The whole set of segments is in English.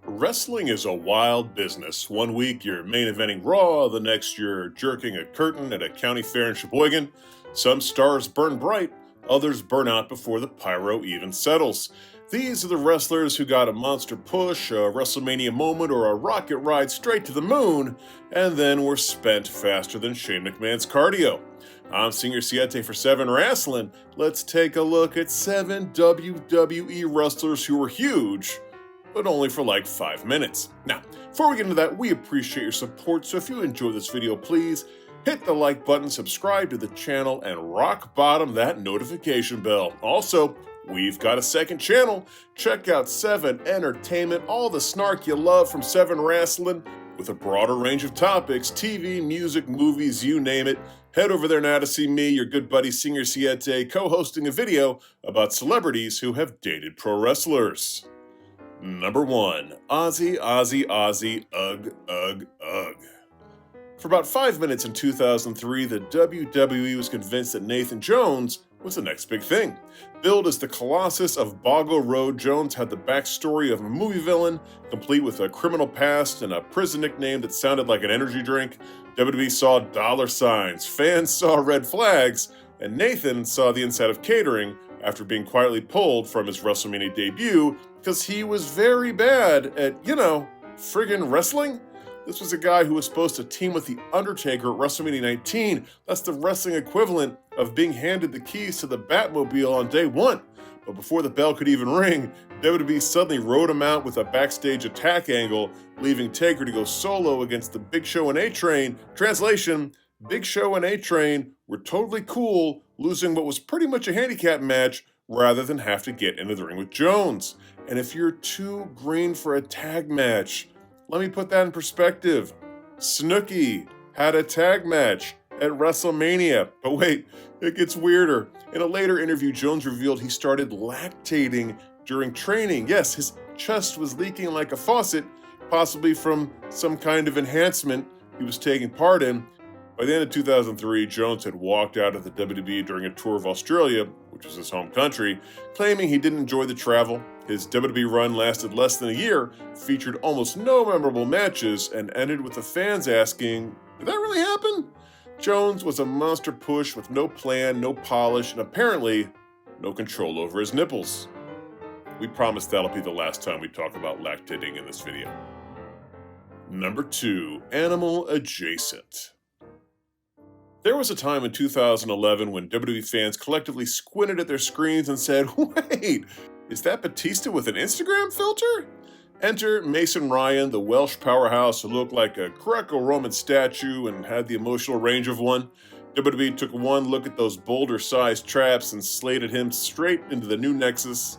Wrestling is a wild business. One week you're main eventing Raw, the next you're jerking a curtain at a county fair in Sheboygan. Some stars burn bright, others burn out before the pyro even settles. These are the wrestlers who got a monster push, a WrestleMania moment, or a rocket ride straight to the moon, and then were spent faster than Shane McMahon's cardio. I'm Senior Siete for 7 Wrestling. Let's take a look at 7 WWE wrestlers who were huge, but only for like 5 minutes. Now, before we get into that, we appreciate your support, so if you enjoyed this video, please hit the like button, subscribe to the channel, and rock bottom that notification bell. Also, we've got a second channel. Check out 7 Entertainment, all the snark you love from 7 Wrestling, with a broader range of topics, TV, music, movies, you name it. Head over there now to see me, your good buddy Senior Siete, co-hosting a video about celebrities who have dated pro wrestlers. Number 1, Ozzy, ugh, ugh, ugh. For about 5 minutes in 2003, the WWE was convinced that Nathan Jones was the next big thing. Billed as the Colossus of Boggo Road, Jones had the backstory of a movie villain, complete with a criminal past and a prison nickname that sounded like an energy drink. WWE saw dollar signs, fans saw red flags, and Nathan saw the inside of catering after being quietly pulled from his WrestleMania debut because he was very bad at, friggin' wrestling. This was a guy who was supposed to team with The Undertaker at WrestleMania 19. That's the wrestling equivalent of being handed the keys to the Batmobile on day 1. But before the bell could even ring, WWE suddenly rode him out with a backstage attack angle, leaving Taker to go solo against the Big Show and A-Train. Translation, Big Show and A-Train were totally cool, losing what was pretty much a handicap match rather than have to get into the ring with Jones. And if you're too green for a tag match, let me put that in perspective. Snooki had a tag match at WrestleMania. But wait, it gets weirder. In a later interview, Jones revealed he started lactating during training. Yes, his chest was leaking like a faucet, possibly from some kind of enhancement he was taking part in. By the end of 2003, Jones had walked out of the WWE during a tour of Australia, which was his home country, claiming he didn't enjoy the travel. His WWE run lasted less than a year, featured almost no memorable matches, and ended with the fans asking, "Did that really happen?" Jones was a monster push with no plan, no polish, and apparently no control over his nipples. We promise that'll be the last time we talk about lactating in this video. Number 2, animal adjacent. There was a time in 2011 when WWE fans collectively squinted at their screens and said, "Wait, is that Batista with an Instagram filter?" Enter Mason Ryan, the Welsh powerhouse who looked like a Greco-Roman statue and had the emotional range of one. WWE took one look at those boulder-sized traps and slated him straight into the new Nexus.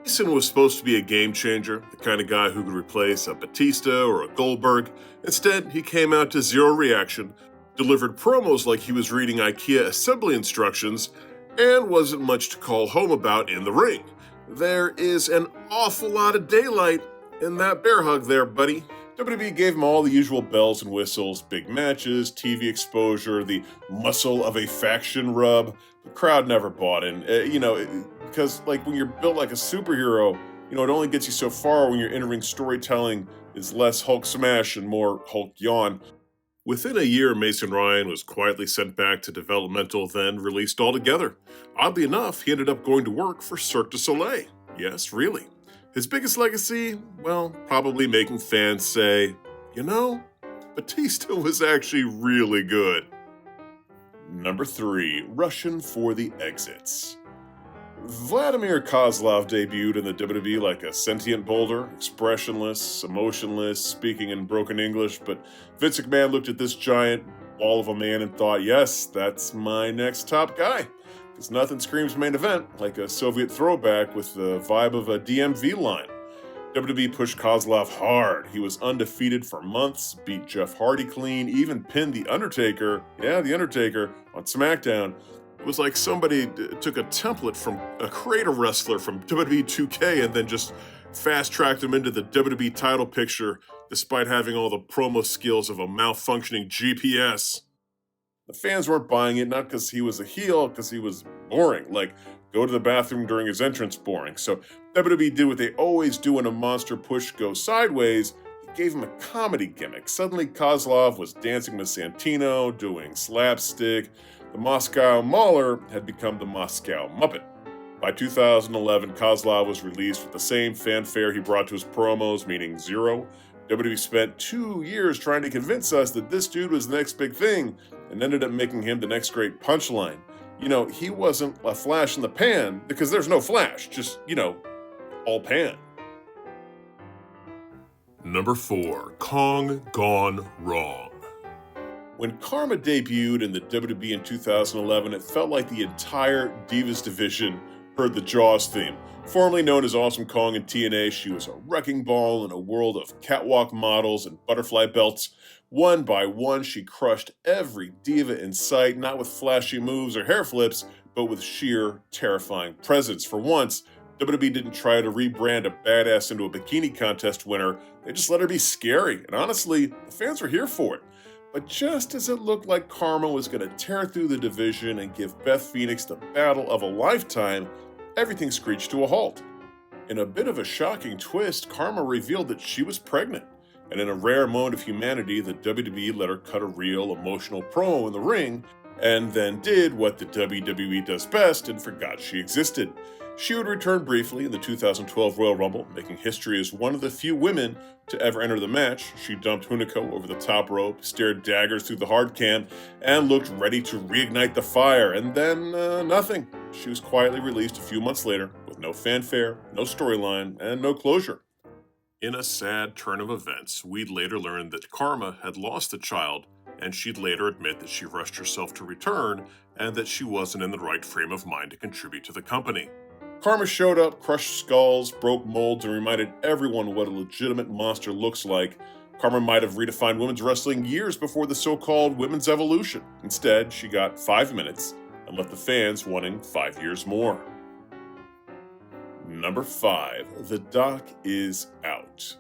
Mason was supposed to be a game changer, the kind of guy who could replace a Batista or a Goldberg. Instead, he came out to zero reaction, delivered promos like he was reading IKEA assembly instructions, and wasn't much to call home about in the ring. There is an awful lot of daylight in that bear hug there, buddy. WWE gave him all the usual bells and whistles, big matches, TV exposure, the muscle of a faction rub. The crowd never bought in, because when you're built like a superhero, it only gets you so far when your in-ring storytelling is less Hulk smash and more Hulk yawn. Within a year, Mason Ryan was quietly sent back to developmental, then released altogether. Oddly enough, he ended up going to work for Cirque du Soleil. Yes, really. His biggest legacy? Well, probably making fans say, Batista was actually really good. Number 3, Russian for the exits. Vladimir Klov debuted in the WWE like a sentient boulder, expressionless, emotionless, speaking in broken English, but Vince McMahon looked at this giant wall of a man and thought, yes, that's my next top guy. Because nothing screams main event like a Soviet throwback with the vibe of a DMV line. WWE pushed Kozlov hard. He was undefeated for months, beat Jeff Hardy clean, even pinned The Undertaker, on SmackDown. It was like somebody took a template from a creator wrestler from WWE 2K and then just fast-tracked him into the WWE title picture despite having all the promo skills of a malfunctioning GPS. The fans weren't buying it, not because he was a heel, because he was boring. Like, go to the bathroom during his entrance, boring. So WWE did what they always do when a monster push goes sideways. They gave him a comedy gimmick. Suddenly, Kozlov was dancing with Santino, doing slapstick. The Moscow Mauler had become the Moscow Muppet. By 2011, Kozlov was released with the same fanfare he brought to his promos, meaning zero. WWE spent 2 years trying to convince us that this dude was the next big thing, and ended up making him the next great punchline. He wasn't a flash in the pan, because there's no flash, just, all pan. Number 4, Kong Gone Wrong. When Karma debuted in the WWE in 2011, it felt like the entire Divas division heard the Jaws theme. Formerly known as Awesome Kong in TNA, she was a wrecking ball in a world of catwalk models and butterfly belts. One by one, she crushed every diva in sight, not with flashy moves or hair flips, but with sheer, terrifying presence. For once, WWE didn't try to rebrand a badass into a bikini contest winner. They just let her be scary, and honestly, the fans were here for it. But just as it looked like Karma was going to tear through the division and give Beth Phoenix the battle of a lifetime, everything screeched to a halt. In a bit of a shocking twist, Karma revealed that she was pregnant. And in a rare moment of humanity, the WWE let her cut a real emotional promo in the ring, and then did what the WWE does best and forgot she existed. She would return briefly in the 2012 Royal Rumble, making history as one of the few women to ever enter the match. She dumped Hunico over the top rope, stared daggers through the hard cam, and looked ready to reignite the fire. And then, nothing. She was quietly released a few months later, with no fanfare, no storyline, and no closure. In a sad turn of events, we'd later learn that Karma had lost a child, and she'd later admit that she rushed herself to return, and that she wasn't in the right frame of mind to contribute to the company. Karma showed up, crushed skulls, broke molds, and reminded everyone what a legitimate monster looks like. Karma might have redefined women's wrestling years before the so-called women's evolution. Instead, she got 5 minutes and left the fans wanting 5 years more. Number 5, the doc is out.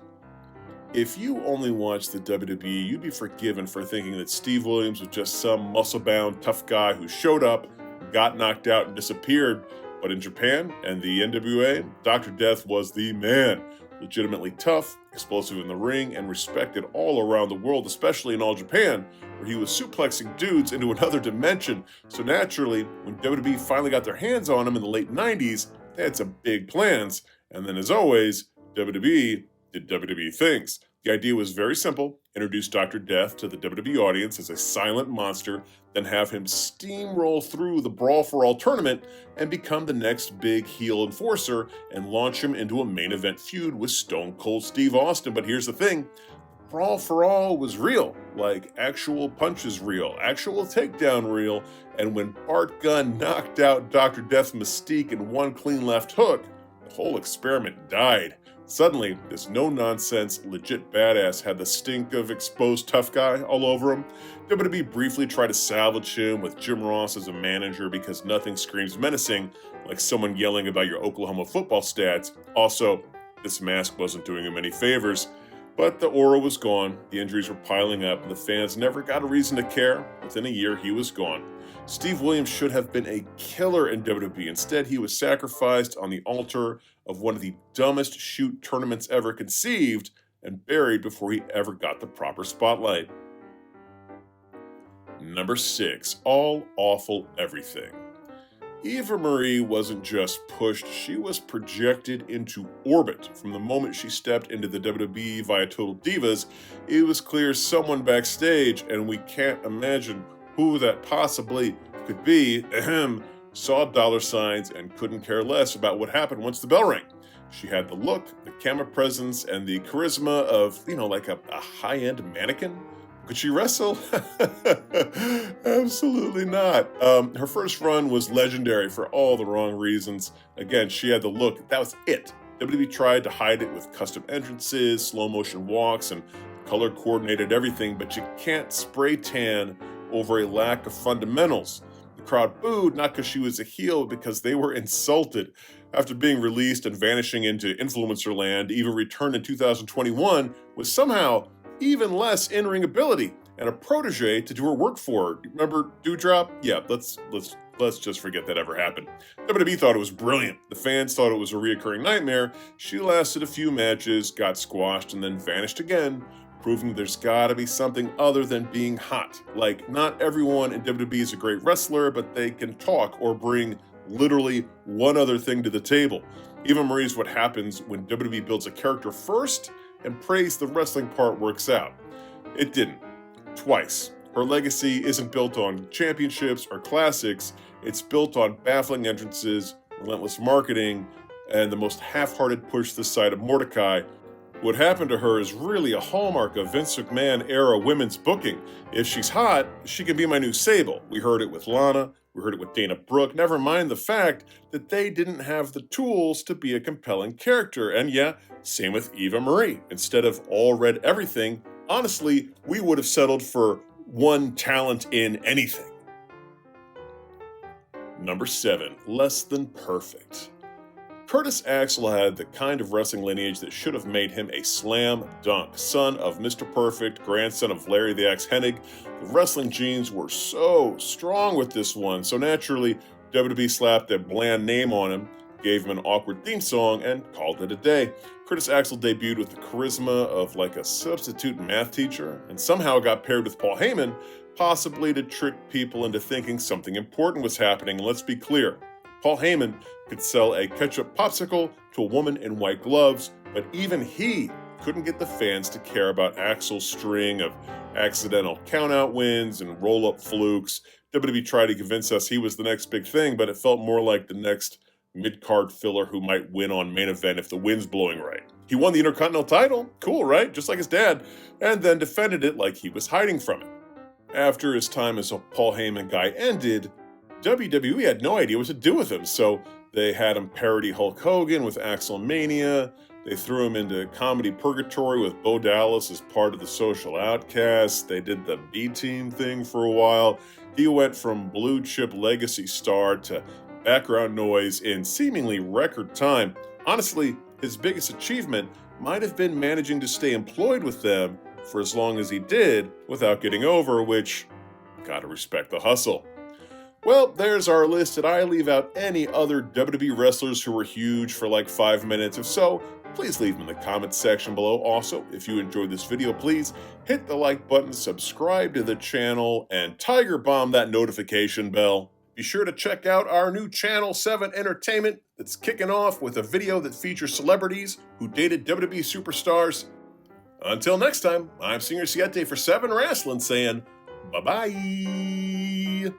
If you only watched the WWE, you'd be forgiven for thinking that Steve Williams was just some muscle-bound tough guy who showed up, got knocked out, and disappeared. But in Japan and the NWA, Dr. Death was the man. Legitimately tough, explosive in the ring, and respected all around the world, especially in All Japan, where he was suplexing dudes into another dimension. So naturally, when WWE finally got their hands on him in the late 90s, they had some big plans. And then as always, WWE did WWE things. The idea was very simple: introduce Dr. Death to the WWE audience as a silent monster, then have him steamroll through the Brawl for All tournament and become the next big heel enforcer and launch him into a main event feud with Stone Cold Steve Austin. But here's the thing: Brawl for All was real, like actual punches real, actual takedown real, and when Bart Gunn knocked out Dr. Death's mystique in one clean left hook, the whole experiment died. Suddenly, this no-nonsense, legit badass had the stink of exposed tough guy all over him. WWE briefly tried to salvage him with Jim Ross as a manager because nothing screams menacing like someone yelling about your Oklahoma football stats. Also, this mask wasn't doing him any favors. But the aura was gone, the injuries were piling up, and the fans never got a reason to care. Within a year, he was gone. Steve Williams should have been a killer in WWE. Instead, he was sacrificed on the altar of one of the dumbest shoot tournaments ever conceived and buried before he ever got the proper spotlight. Number 6, All Awful Everything. Eva Marie wasn't just pushed, she was projected into orbit. From the moment she stepped into the WWE via Total Divas, it was clear someone backstage, and we can't imagine who that possibly could be, saw dollar signs and couldn't care less about what happened once the bell rang. She had the look, the camera presence, and the charisma of, like a high-end mannequin. Could she wrestle? Absolutely not. Her first run was legendary for all the wrong reasons. Again, she had the look. That was it. WWE tried to hide it with custom entrances, slow-motion walks, and color-coordinated everything, but you can't spray tan over a lack of fundamentals. The crowd booed, not because she was a heel, but because they were insulted. After being released and vanishing into influencer land, Eva returned in 2021 with somehow even less in-ring ability. and a protege to do her work for her. Remember Dewdrop? Yeah, let's just forget that ever happened. WWE thought it was brilliant. The fans thought it was a reoccurring nightmare. She lasted a few matches, got squashed, and then vanished again, proving there's gotta be something other than being hot. Like, not everyone in WWE is a great wrestler, but they can talk or bring literally one other thing to the table. Eva Marie's what happens when WWE builds a character first and prays the wrestling part works out. It didn't. Twice. Her legacy isn't built on championships or classics, it's built on baffling entrances, relentless marketing, and the most half-hearted push this side of Mordecai. What happened to her is really a hallmark of Vince McMahon-era women's booking. If she's hot, she can be my new Sable. We heard it with Lana, we heard it with Dana Brooke, never mind the fact that they didn't have the tools to be a compelling character. And yeah, same with Eva Marie. Instead of all red everything, honestly, we would have settled for one talent in anything. Number 7, less than perfect. Curtis Axel had the kind of wrestling lineage that should have made him a slam dunk. Son of Mr. Perfect, grandson of Larry the Axe Hennig, the wrestling genes were so strong with this one, so naturally, WWE slapped a bland name on him, gave him an awkward theme song, and called it a day. Curtis Axel debuted with the charisma of like a substitute math teacher, and somehow got paired with Paul Heyman, possibly to trick people into thinking something important was happening. And let's be clear, Paul Heyman could sell a ketchup popsicle to a woman in white gloves, but even he couldn't get the fans to care about Axel's string of accidental countout wins and roll-up flukes. WWE tried to convince us he was the next big thing, but it felt more like the next mid-card filler who might win on main event if the wind's blowing right. He won the Intercontinental title, cool, right? Just like his dad, and then defended it like he was hiding from it. After his time as a Paul Heyman guy ended, WWE had no idea what to do with him, so they had him parody Hulk Hogan with Axelmania. They threw him into comedy purgatory with Bo Dallas as part of the Social Outcasts. They did the B-Team thing for a while. He went from blue chip legacy star to background noise in seemingly record time. Honestly, his biggest achievement might have been managing to stay employed with them for as long as he did without getting over, which, gotta respect the hustle. Well, there's our list. Did I leave out any other WWE wrestlers who were huge for like 5 minutes? If so, please leave them in the comments section below. Also, if you enjoyed this video, please hit the like button, subscribe to the channel, and tiger bomb that notification bell. Be sure to check out our new Channel 7 Entertainment that's kicking off with a video that features celebrities who dated WWE superstars. Until next time, I'm Singer Siete for 7 Wrestling saying bye-bye.